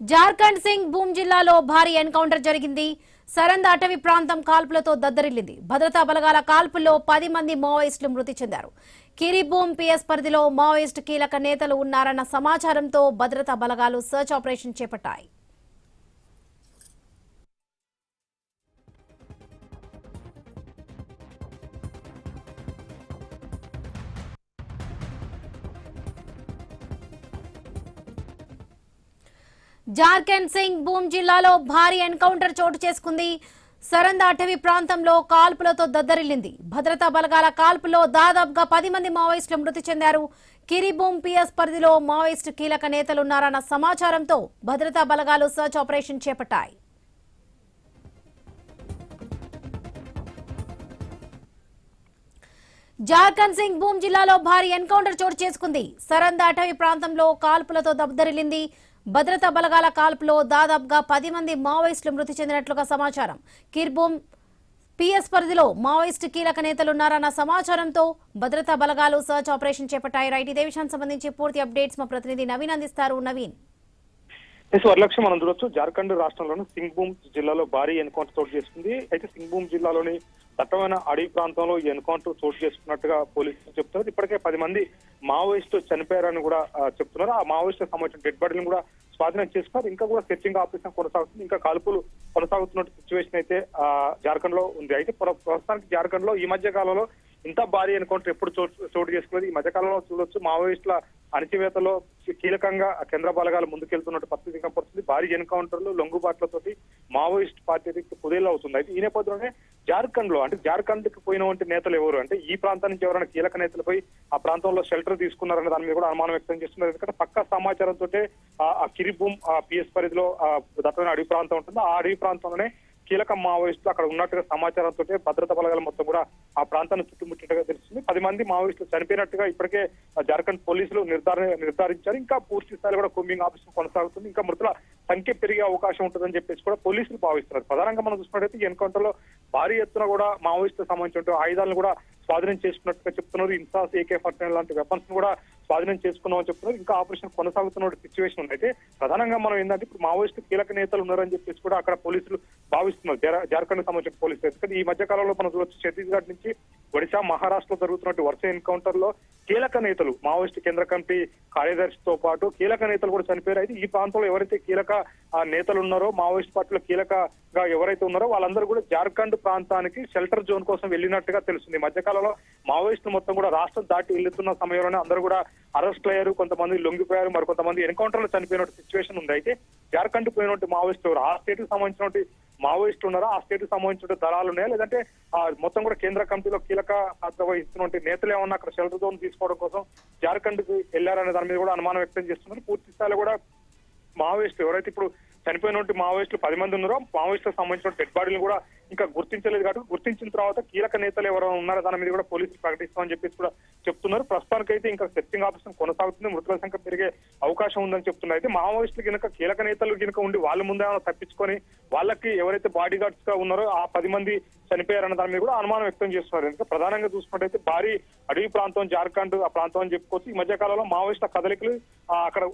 Jharkhand Singh boom జిల్లాలో భారీ encounter జరిగింది. సరంద్ అటవీ ప్రాంతం కాల్పులతో దద్దరిల్లింది. భద్రతా బలగాల కాల్పుల్లో 10 మంది మావోయిస్టులు మృతి చెందారు. కిరిబూమ్ పిఎస్ పరిధిలో మావోయిస్టు కీలక నేతలు ఉన్నారన్న సమాచారంతో భద్రతా బలగాలు సర్చ్ ఆపరేషన్ చేపట్టాయి. జార్ఖండ్ సింగ్ భూమ్ జిల్లాలో భారీ ఎన్కౌంటర్ చోటు చేసుకుంది. సరంద్ అటవీ ప్రాంతంలో కాల్పులతో దద్దరిల్లింది. భద్రతా బలగాల కాల్పులో దాదాపుగా 10 మంది మావోయిస్టులు మృతి చెందారు. కిరిబూమ్ పిఎస్ పరిధిలో మావోయిస్టు కీలక నేతలున్నారన్న సమాచారంతో భద్రతా బలగాలు సర్చ్ ఆపరేషన్ చేపట్టాయి. జార్ఖండ్ సింగ్ భూమ్ జిల్లాలో భారీ ఎన్కౌంటర్ చోటు చేసుకుంది. సరంద్ అటవీ ప్రాంతంలో కాల్పులతో దద్దరిల్లింది. భద్రతా బలగాల కాల్పులో దాదాపుగా 10 మంది మావోయిస్టులు మృతి చెందినట్లుగా సమాచారం. కిర్బూమ్ పిఎస్ పరిధిలో మావోయిస్టు కీలక నేతలున్నారన్న సమాచారంతో భద్రతా బలగాలు సర్చ్ ఆపరేషన్ చేపట్టాయి. రైట్, ఇదే విషయానికి సంబంధించి పూర్తి అప్డేట్స్ మా ప్రతినిధి నవీన్ అందిస్తారు. నవీన్. వరలక్ష్మి, మనం చూడొచ్చు జార్ఖండ్ రాష్ట్రంలోని సింగ్భూమ్ జిల్లాలో భారీ ఎన్కౌంటర్ చోటు చేసుకుంది. అయితే సింగ్భూమ్ జిల్లాలోని దట్టమైన అడవి ప్రాంతంలో ఈ ఎన్కౌంటర్ చోటు చేసుకున్నట్టుగా పోలీసులు చెప్తున్నారు. ఇప్పటికే 10 మంది మావోయిస్టులు చనిపోయారని కూడా చెప్తున్నారు. ఆ మావోయిస్టులకు సంబంధించిన డెడ్ బాడీలను కూడా స్వాధీనం చేసుకున్నారు. ఇంకా కూడా సెర్చింగ్ ఆపరేషన్ కొనసాగుతుంది. ఇంకా కాల్పులు కొనసాగుతున్న సిచ్యువేషన్ అయితే జార్ఖండ్ లో ఉంది. అయితే ప్రస్తుతానికి జార్ఖండ్ లో ఈ మధ్య కాలంలో ఇంత భారీ ఎన్కౌంటర్ ఎప్పుడు చోటు చేసుకున్నది. ఈ మధ్యకాలంలో చూడొచ్చు మావోయిస్టుల అణచివేతలో కీలకంగా కేంద్ర బలగాలు ముందుకెళ్తున్నట్టు పరిస్థితి కనపడుతుంది. భారీ ఎన్కౌంటర్లు లొంగుబాట్లతోటి మావోయిస్ట్ పార్టీ కుదేలా అవుతుంది. అయితే ఈ నేపథ్యంలోనే జార్ఖండ్ లో అంటే జార్ఖండ్ కి పోయినటువంటి నేతలు ఎవరు అంటే ఈ ప్రాంతం నుంచి ఎవరైనా కీలక నేతలు పోయి ఆ ప్రాంతంలో షెల్టర్ తీసుకున్నారనే దాని మీద కూడా అనుమానం వ్యక్తం చేస్తున్నారు. ఎందుకంటే పక్కా సమాచారంతో ఆ కిరిబూమ్ పిఎస్ పరిధిలో దట్టమైన అడవి ప్రాంతం ఉంటుంది. ఆ అడవి ప్రాంతంలోనే కీలక మావోయిస్టులు అక్కడ ఉన్నట్టుగా సమాచారంతో భద్రతా బలగాలు మొత్తం కూడా ఆ ప్రాంతాన్ని చుట్టుముట్టినట్టుగా తెలుస్తుంది. 10 మంది మావోయిస్టులు చనిపోయినట్టుగా ఇప్పటికే జార్ఖండ్ పోలీసులు నిర్ధారించారు. ఇంకా పూర్తి స్థాయిలో కూడా కూంబింగ్ ఆపరేషన్ కొనసాగుతుంది. ఇంకా మృతుల సంఖ్య పెరిగే అవకాశం ఉంటుందని చెప్పేసి కూడా పోలీసులు భావిస్తున్నారు. ప్రధానంగా మనం చూసినట్టయితే ఈ ఎన్కౌంటర్ లో భారీ ఎత్తున కూడా మావోయిస్టులకు సంబంధించిన ఆయుధాలను కూడా స్వాధీనం చేసుకున్నట్టుగా చెప్తున్నారు. ఇన్సాస్ AK-49 లాంటి వెపన్స్ ను కూడా స్వాధీనం చేసుకున్నామని చెప్తున్నారు. ఇంకా ఆపరేషన్ కొనసాగుతున్న సిచ్యువేషన్ ఉంది. అయితే ప్రధానంగా మనం ఏంటంటే ఇప్పుడు మావోయిస్టు కీలక నేతలు ఉన్నారని చెప్పేసి కూడా అక్కడ పోలీసులు భావిస్తున్నారు. జార్ఖండ్ సంబంధించిన పోలీసులు. ఎందుకంటే ఈ మధ్య కాలంలో మనం చూడొచ్చు ఛత్తీస్గఢ్ నుంచి ఒడిశా, మహారాష్ట్రలో జరుగుతున్నట్టు వరుస ఎన్కౌంటర్ లో కీలక నేతలు మావోయిస్టు కేంద్ర కమిటీ కార్యదర్శితో పాటు కీలక నేతలు కూడా చనిపోయారు. అయితే ఈ ప్రాంతంలో ఎవరైతే కీలక నేతలు ఉన్నారో మావోయిస్ట్ పార్టీలో కీలకగా ఎవరైతే ఉన్నారో వాళ్ళందరూ కూడా జార్ఖండ్ ప్రాంతానికి షెల్టర్ జోన్ కోసం వెళ్ళినట్టుగా తెలుస్తుంది. మధ్యకాలంలో మావోయిస్టులు మొత్తం కూడా రాష్ట్రం దాటి వెళ్తున్న సమయంలోనే అందరూ కూడా అరెస్ట్ అయ్యారు. కొంతమంది లొంగిపోయారు, మరి కొంతమంది ఎన్కౌంటర్ లో చనిపోయిన సిచ్యువేషన్ ఉంది. అయితే జార్ఖండ్ పోయినట్టు మావోయిస్టులు ఆ స్టేట్ కి సంబంధించిన మావోయిస్టులు ఉన్నారా, ఆ స్టేట్ కి సంబంధించిన దళాలు ఉన్నాయా, లేదంటే మొత్తం కూడా కేంద్ర కమిటీలో కీలక పాత్ర వహిస్తున్న నేతలు ఏమన్నా అక్కడ షెల్టర్ జోన్ తీసుకోవడం కోసం జార్ఖండ్ కు వెళ్లారనే దాని మీద కూడా అనుమానం వ్యక్తం చేస్తున్నారు. పూర్తి స్థాయిలో కూడా మావోయిస్టులు ఎవరైతే ఇప్పుడు చనిపోయినటువంటి మావోయిస్టులు 10 మంది ఉన్నారో మావోయిస్టులకు సంబంధించిన డెడ్ బాడీలు కూడా ఇంకా గుర్తించలేదు. కాబట్టి గుర్తించిన తర్వాత కీలక నేతలు ఎవరైనా ఉన్నారో దాని మీద కూడా పోలీసులు ప్రకటిస్తామని చెప్పేసి కూడా చెప్తున్నారు. ప్రస్తుతానికైతే ఇంకా సెర్చింగ్ ఆపరేషన్ కొనసాగుతుంది. మృతుల సంఖ్య పెరిగే అవకాశం ఉందని చెప్తున్నారు. అయితే మావోయిస్టులు కనుక కీలక నేతలు కనుక ఉండి వాళ్ళ ముందే తప్పించుకొని వాళ్ళకి ఎవరైతే బాడీ గార్డ్స్ గా ఉన్నారో ఆ 10 మంది చనిపోయారన్న దాని మీద కూడా అనుమానం వ్యక్తం చేస్తున్నారు. ఎందుకంటే ప్రధానంగా చూసుకున్నట్టయితే భారీ అడవి ప్రాంతం జార్ఖండ్ ఆ ప్రాంతం అని చెప్పుకోవచ్చు. ఈ మధ్య కాలంలో మావోయిస్టుల కదలికలు అక్కడ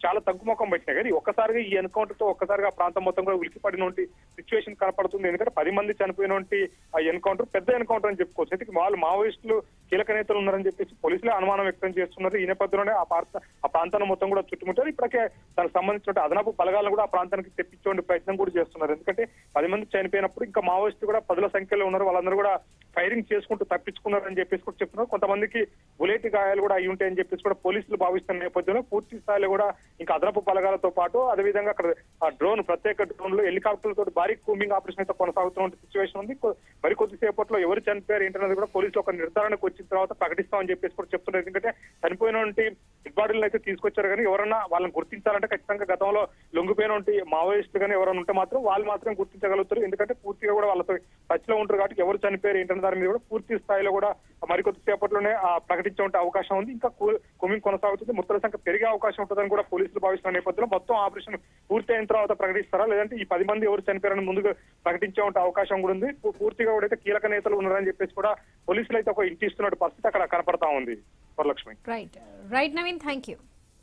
చాలా తగ్గుముఖం పెట్టినాయి. కానీ ఒక్కసారిగా ఈ ఎన్కౌంటర్ తో ఒక్కసారిగా ఆ ప్రాంతం మొత్తం కూడా ఉలికిపడినటువంటి సిచ్యువేషన్ కనపడుతుంది. ఎందుకంటే 10 మంది చనిపోయినటువంటి ఆ ఎన్కౌంటర్ పెద్ద ఎన్కౌంటర్ అని చెప్పుకోవచ్చు. అయితే వాళ్ళు మావోయిస్టులు కీలక నేతలు ఉన్నారని చెప్పేసి పోలీసులే అనుమానం వ్యక్తం చేస్తున్నారు. ఈ నేపథ్యంలోనే ఆ ప్రాంతాన్ని మొత్తం కూడా చుట్టుముట్టారు. ఇప్పటికే దానికి సంబంధించిన అదనపు బలగాలను కూడా ఆ ప్రాంతానికి తెప్పించే ప్రయత్నం కూడా చేస్తున్నారు. ఎందుకంటే 10 మంది చనిపోయినప్పుడు ఇంకా మావోయిస్టులు కూడా 10ల సంఖ్యలో ఉన్నారు. వాళ్ళందరూ కూడా ఫైరింగ్ చేసుకుంటూ తప్పించుకున్నారని చెప్పేసి కూడా చెప్తున్నారు. కొంతమందికి బుల్లెట్ గాయాలు కూడా అయి ఉంటాయని చెప్పేసి కూడా పోలీసులు భావిస్తున్న నేపథ్యంలో పూర్తి స్థాయిలో కూడా ఇంకా అదనపు బలగాలతో పాటు అదేవిధంగా అక్కడ డ్రోన్ ప్రత్యేక డ్రోన్లు హెలికాప్టర్లతో భారీ కూంబింగ్ ఆపరేషన్ అయితే కొనసాగుతున్న సిచ్యువేషన్ ఉంది. మరి కొద్దిసేపట్లో ఎవరు చనిపోయారు ఏంటనేది కూడా పోలీసులు ఒక నిర్ధారణకు వచ్చిన తర్వాత ప్రకటిస్తామని చెప్పేసి కూడా చెప్తున్నారు. ఎందుకంటే చనిపోయినటువంటి డెడ్ బాడీలను అయితే తీసుకొచ్చారు. కానీ ఎవరన్నా వాళ్ళని గుర్తించాలంటే ఖచ్చితంగా గతంలో లొంగిపోయినటువంటి మావోయిస్టులు కానీ ఎవరైనా ఉంటే మాత్రం వాళ్ళు మాత్రం గుర్తించగలుగుతారు. ఎందుకంటే పూర్తిగా కూడా వాళ్ళతో టచ్ లో ఉంటారు. కాబట్టి ఎవరు చనిపోయారు ఏంటనే దాని మీద కూడా పూర్తి స్థాయిలో కూడా మరికొద్ది సేపట్లోనే ప్రకటించే అవకాశం ఉంది. ఇంకా కూంబింగ్ కొనసాగుతుంది. మృతుల సంఖ్య పెరిగే అవకాశం ఉంటుందని కూడా పోలీసులు భావిస్తున్న నేపథ్యంలో మొత్తం ఆపరేషన్ పూర్తి అయిన తర్వాత ప్రకటిస్తారా, లేదంటే ఈ 10 మంది ఎవరు చనిపోయారని ముందుగా ప్రకటించే అవకాశం కూడా ఉంది. పూర్తిగా కూడా అయితే కీలక నేతలు ఉన్నారని చెప్పేసి కూడా పోలీసులు అయితే ఒక ఇంటి ఇస్తున్న పరిస్థితి అక్కడ కనపడతా ఉంది. Varalakshmi. Right Naveen, thank you.